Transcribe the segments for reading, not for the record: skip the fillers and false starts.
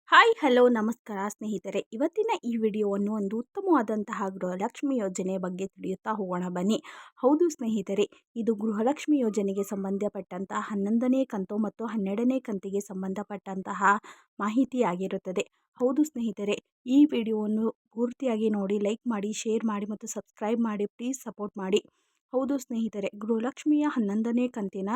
Hi hello ನಮಸ್ಕಾರ ಸ್ನೇಹಿತರೆ. ಇವತ್ತಿನ ಈ ವಿಡಿಯೋವನ್ನು ಒಂದು ಉತ್ತಮವಾದಂತಹ ಗೃಹಲಕ್ಷ್ಮಿ ಯೋಜನೆ ಬಗ್ಗೆ ತಿಳಿಯುತ್ತಾ ಹೋಗೋಣ ಬನ್ನಿ. ಹೌದು ಸ್ನೇಹಿತರೆ, ಇದು ಗೃಹಲಕ್ಷ್ಮಿ ಯೋಜನೆಗೆ ಸಂಬಂಧಪಟ್ಟಂತಹ 11ನೇ ಕಂತು ಮತ್ತು 12ನೇ ಕಂತಿಗೆ ಸಂಬಂಧಪಟ್ಟಂತಹ ಮಾಹಿತಿಯಾಗಿರುತ್ತದೆ. ಹೌದು ಸ್ನೇಹಿತರೆ, ಈ ವಿಡಿಯೋವನ್ನು ಪೂರ್ತಿಯಾಗಿ ನೋಡಿ, ಲೈಕ್ ಮಾಡಿ, ಶೇರ್ ಮಾಡಿ ಮತ್ತು ಸಬ್ಸ್ಕ್ರೈಬ್ ಮಾಡಿ. ಪ್ಲೀಸ್ ಸಪೋರ್ಟ್ ಮಾಡಿ. ಹೌದು ಸ್ನೇಹಿತರೆ, ಗೃಹಲಕ್ಷ್ಮಿಯ 11ನೇ ಕಂತಿನ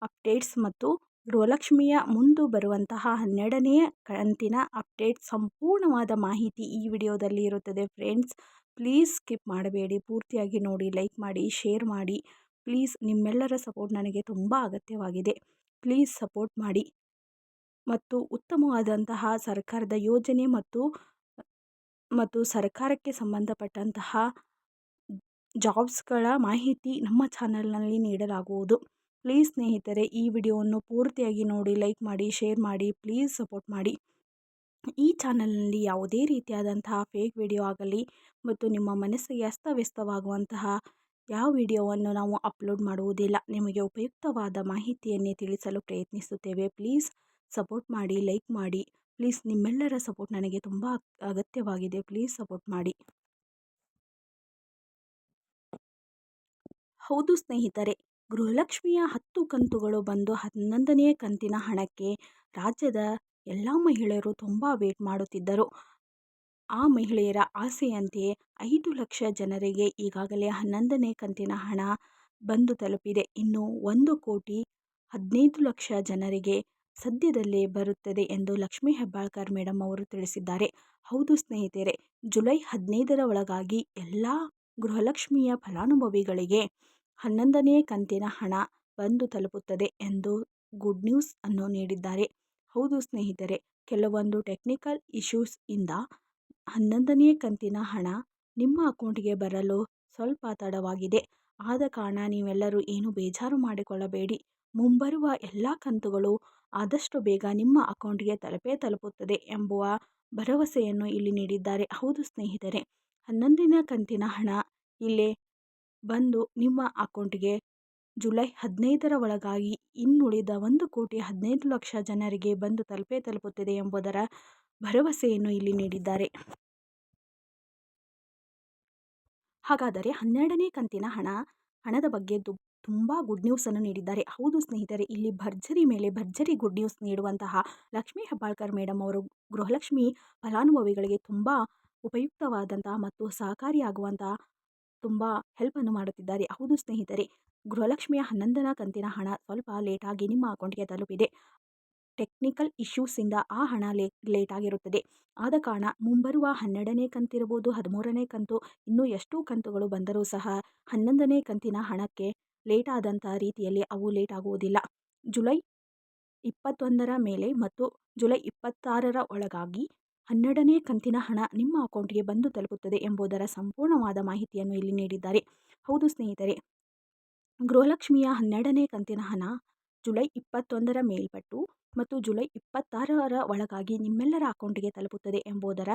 ಅಪ್ಡೇಟ್ಸ್ ಮತ್ತು ಗೃಹಲಕ್ಷ್ಮಿಯ ಮುಂದೆ ಬರುವಂತಹ 12ನೇ ಕಂತಿನ ಅಪ್ಡೇಟ್ ಸಂಪೂರ್ಣವಾದ ಮಾಹಿತಿ ಈ ವಿಡಿಯೋದಲ್ಲಿ ಇರುತ್ತದೆ ಫ್ರೆಂಡ್ಸ್. ಪ್ಲೀಸ್ ಸ್ಕಿಪ್ ಮಾಡಬೇಡಿ, ಪೂರ್ತಿಯಾಗಿ ನೋಡಿ, ಲೈಕ್ ಮಾಡಿ, ಶೇರ್ ಮಾಡಿ. ಪ್ಲೀಸ್ ನಿಮ್ಮೆಲ್ಲರ ಸಪೋರ್ಟ್ ನನಗೆ ತುಂಬ ಅಗತ್ಯವಾಗಿದೆ. ಪ್ಲೀಸ್ ಸಪೋರ್ಟ್ ಮಾಡಿ. ಮತ್ತು ಉತ್ತಮವಾದಂತಹ ಸರ್ಕಾರದ ಯೋಜನೆ ಮತ್ತು ಸರ್ಕಾರಕ್ಕೆ ಸಂಬಂಧಪಟ್ಟಂತಹ ಜಾಬ್ಸ್ಗಳ ಮಾಹಿತಿ ನಮ್ಮ ಚಾನಲ್ನಲ್ಲಿ ನೀಡಲಾಗುವುದು. ಪ್ಲೀಸ್ ಸ್ನೇಹಿತರೆ, ಈ ವಿಡಿಯೋವನ್ನು ಪೂರ್ತಿಯಾಗಿ ನೋಡಿ, ಲೈಕ್ ಮಾಡಿ, ಶೇರ್ ಮಾಡಿ. ಪ್ಲೀಸ್ ಸಪೋರ್ಟ್ ಮಾಡಿ. ಈ ಚಾನಲ್ನಲ್ಲಿ ಯಾವುದೇ ರೀತಿಯಾದಂತಹ ಫೇಕ್ ವಿಡಿಯೋ ಆಗಲಿ ಮತ್ತು ನಿಮ್ಮ ಮನಸ್ಸಿಗೆ ಅಸ್ತವ್ಯಸ್ತವಾಗುವಂತಹ ಯಾವ ವಿಡಿಯೋವನ್ನು ನಾವು ಅಪ್ಲೋಡ್ ಮಾಡುವುದಿಲ್ಲ. ನಿಮಗೆ ಉಪಯುಕ್ತವಾದ ಮಾಹಿತಿಯನ್ನೇ ತಿಳಿಸಲು ಪ್ರಯತ್ನಿಸುತ್ತೇವೆ. ಪ್ಲೀಸ್ ಸಪೋರ್ಟ್ ಮಾಡಿ, ಲೈಕ್ ಮಾಡಿ. ಪ್ಲೀಸ್ ನಿಮ್ಮೆಲ್ಲರ ಸಪೋರ್ಟ್ ನನಗೆ ತುಂಬ ಅಗತ್ಯವಾಗಿದೆ. ಪ್ಲೀಸ್ ಸಪೋರ್ಟ್ ಮಾಡಿ. ಹೌದು ಸ್ನೇಹಿತರೆ, ಗೃಹಲಕ್ಷ್ಮಿಯ 10 ಕಂತುಗಳು ಬಂದು 11ನೇ ಕಂತಿನ ಹಣಕ್ಕೆ ರಾಜ್ಯದ ಎಲ್ಲ ಮಹಿಳೆಯರು ತುಂಬ ವೇಟ್ ಮಾಡುತ್ತಿದ್ದರು. ಆ ಮಹಿಳೆಯರ ಆಸೆಯಂತೆಯೇ 5 ಲಕ್ಷ ಜನರಿಗೆ ಈಗಾಗಲೇ 11ನೇ ಕಂತಿನ ಹಣ ಬಂದು ತಲುಪಿದೆ. ಇನ್ನು 1,15,00,000 ಜನರಿಗೆ ಸದ್ಯದಲ್ಲೇ ಬರುತ್ತದೆ ಎಂದು ಲಕ್ಷ್ಮೀ ಹೆಬ್ಬಾಳ್ಕರ್ ಮೇಡಮ್ ಅವರು ತಿಳಿಸಿದ್ದಾರೆ. ಹೌದು ಸ್ನೇಹಿತರೆ, ಜುಲೈ 15ರ ಒಳಗಾಗಿ ಎಲ್ಲ ಗೃಹಲಕ್ಷ್ಮಿಯ ಫಲಾನುಭವಿಗಳಿಗೆ 11ನೇ ಕಂತಿನ ಹಣ ಬಂದು ತಲುಪುತ್ತದೆ ಎಂದು ಗುಡ್ ನ್ಯೂಸ್ ಅನ್ನು ನೀಡಿದ್ದಾರೆ. ಹೌದು ಸ್ನೇಹಿತರೆ, ಕೆಲವೊಂದು ಟೆಕ್ನಿಕಲ್ ಇಶ್ಯೂಸ್ ಇಂದ 11ನೇ ಕಂತಿನ ಹಣ ನಿಮ್ಮ ಅಕೌಂಟಿಗೆ ಬರಲು ಸ್ವಲ್ಪ ತಡವಾಗಿದೆ. ಆದ ಕಾರಣ ನೀವೆಲ್ಲರೂ ಏನು ಬೇಜಾರು ಮಾಡಿಕೊಳ್ಳಬೇಡಿ. ಮುಂಬರುವ ಎಲ್ಲ ಕಂತುಗಳು ಆದಷ್ಟು ಬೇಗ ನಿಮ್ಮ ಅಕೌಂಟಿಗೆ ತಲುಪುತ್ತದೆ ಎಂಬುವ ಭರವಸೆಯನ್ನು ಇಲ್ಲಿ ನೀಡಿದ್ದಾರೆ. ಹೌದು ಸ್ನೇಹಿತರೆ, 11ನೇ ಕಂತಿನ ಹಣ ಇಲ್ಲೇ ಬಂದು ನಿಮ್ಮ ಅಕೌಂಟಿಗೆ ಜುಲೈ 15ರ ಒಳಗಾಗಿ ಇನ್ನುಳಿದ 1,15,00,000 ಜನರಿಗೆ ಬಂದು ತಲುಪುತ್ತದೆ ಎಂಬುದರ ಭರವಸೆಯನ್ನು ಇಲ್ಲಿ ನೀಡಿದ್ದಾರೆ. ಹಾಗಾದರೆ 12ನೇ ಕಂತಿನ ಹಣದ ಬಗ್ಗೆ ತುಂಬ ಗುಡ್ ನ್ಯೂಸ್ ಅನ್ನು ನೀಡಿದ್ದಾರೆ. ಹೌದು ಸ್ನೇಹಿತರೆ, ಇಲ್ಲಿ ಭರ್ಜರಿ ಮೇಲೆ ಭರ್ಜರಿ ಗುಡ್ ನ್ಯೂಸ್ ನೀಡುವಂತಹ ಲಕ್ಷ್ಮೀ ಹೆಬ್ಬಾಳ್ಕರ್ ಮೇಡಮ್ ಅವರು ಗೃಹಲಕ್ಷ್ಮಿ ಫಲಾನುಭವಿಗಳಿಗೆ ತುಂಬ ಉಪಯುಕ್ತವಾದಂತಹ ಮತ್ತು ಸಹಕಾರಿಯಾಗುವಂತಹ ತುಂಬ ಹೆಲ್ಪನ್ನು ಮಾಡುತ್ತಿದ್ದಾರೆ. ಹೌದು ಸ್ನೇಹಿತರೆ, ಗೃಹಲಕ್ಷ್ಮಿಯ 11ನೇ ಕಂತಿನ ಹಣ ಸ್ವಲ್ಪ ಲೇಟಾಗಿ ನಿಮ್ಮ ಅಕೌಂಟಿಗೆ ತಲುಪಿದೆ. ಟೆಕ್ನಿಕಲ್ ಇಶ್ಯೂಸಿಂದ ಆ ಹಣ ಲೇಟಾಗಿರುತ್ತದೆ. ಆದ ಕಾರಣ ಮುಂಬರುವ 12ನೇ ಕಂತಿರಬಹುದು, 13ನೇ ಕಂತು, ಇನ್ನೂ ಎಷ್ಟು ಕಂತುಗಳು ಬಂದರೂ ಸಹ 11ನೇ ಕಂತಿನ ಹಣಕ್ಕೆ ಲೇಟ್ ಆದಂಥ ರೀತಿಯಲ್ಲಿ ಅವು ಲೇಟ್ ಆಗುವುದಿಲ್ಲ. ಜುಲೈ 21ರ ಮೇಲೆ ಮತ್ತು ಜುಲೈ 26ರ ಒಳಗಾಗಿ 12ನೇ ಕಂತಿನ ಹಣ ನಿಮ್ಮ ಅಕೌಂಟಿಗೆ ಬಂದು ತಲುಪುತ್ತದೆ ಎಂಬುದರ ಸಂಪೂರ್ಣವಾದ ಮಾಹಿತಿಯನ್ನು ಇಲ್ಲಿ ನೀಡಿದ್ದಾರೆ. ಹೌದು ಸ್ನೇಹಿತರೆ, ಗೃಹಲಕ್ಷ್ಮಿಯ 12ನೇ ಕಂತಿನ ಹಣ ಜುಲೈ 21ರ ಮೇಲ್ಪಟ್ಟು ಮತ್ತು ಜುಲೈ 26ರ ಒಳಗಾಗಿ ನಿಮ್ಮೆಲ್ಲರ ಅಕೌಂಟಿಗೆ ತಲುಪುತ್ತದೆ ಎಂಬುದರ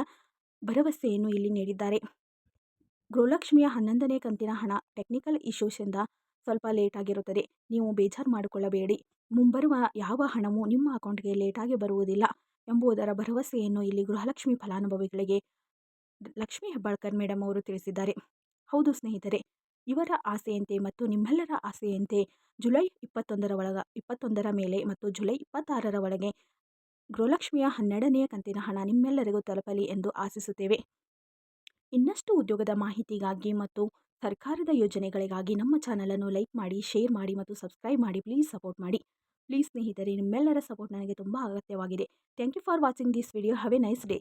ಭರವಸೆಯನ್ನು ಇಲ್ಲಿ ನೀಡಿದ್ದಾರೆ. ಗೃಹಲಕ್ಷ್ಮಿಯ 11ನೇ ಕಂತಿನ ಹಣ ಟೆಕ್ನಿಕಲ್ ಇಶ್ಯೂಸಿಂದ ಸ್ವಲ್ಪ ಲೇಟ್ ಆಗಿರುತ್ತದೆ. ನೀವು ಬೇಜಾರು ಮಾಡಿಕೊಳ್ಳಬೇಡಿ. ಮುಂಬರುವ ಯಾವ ಹಣವೂ ನಿಮ್ಮ ಅಕೌಂಟ್ಗೆ ಲೇಟಾಗಿ ಬರುವುದಿಲ್ಲ ಎಂಬುದರ ಭರವಸೆಯನ್ನು ಇಲ್ಲಿ ಗೃಹಲಕ್ಷ್ಮಿ ಫಲಾನುಭವಿಗಳಿಗೆ ಲಕ್ಷ್ಮೀ ಹೆಬ್ಬಾಳ್ಕರ್ ಮೇಡಮ್ ಅವರು ತಿಳಿಸಿದ್ದಾರೆ. ಹೌದು ಸ್ನೇಹಿತರೆ, ಇವರ ಆಸೆಯಂತೆ ಮತ್ತು ನಿಮ್ಮೆಲ್ಲರ ಆಸೆಯಂತೆ ಜುಲೈ 21ರ ಮೇಲೆ ಮತ್ತು ಜುಲೈ 26ರ ಒಳಗೆ ಗೃಹಲಕ್ಷ್ಮಿಯ 12ನೇ ಕಂತಿನ ಹಣ ನಿಮ್ಮೆಲ್ಲರಿಗೂ ತಲುಪಲಿ ಎಂದು ಆಶಿಸುತ್ತೇವೆ. ಇನ್ನಷ್ಟು ಉದ್ಯೋಗದ ಮಾಹಿತಿಗಾಗಿ ಮತ್ತು ಸರ್ಕಾರದ ಯೋಜನೆಗಳಿಗಾಗಿ ನಮ್ಮ ಚಾನಲನ್ನು ಲೈಕ್ ಮಾಡಿ, ಶೇರ್ ಮಾಡಿ ಮತ್ತು ಸಬ್ಸ್ಕ್ರೈಬ್ ಮಾಡಿ. ಪ್ಲೀಸ್ ಸಪೋರ್ಟ್ ಮಾಡಿ. ಪ್ಲೀಸ್ ಸ್ನೇಹಿತರೆ, ನಿಮ್ಮೆಲ್ಲರ ಸಪೋರ್ಟ್ ನನಗೆ ತುಂಬ ಅಗತ್ಯವಾಗಿದೆ. Thank you for watching this video. Have a nice day.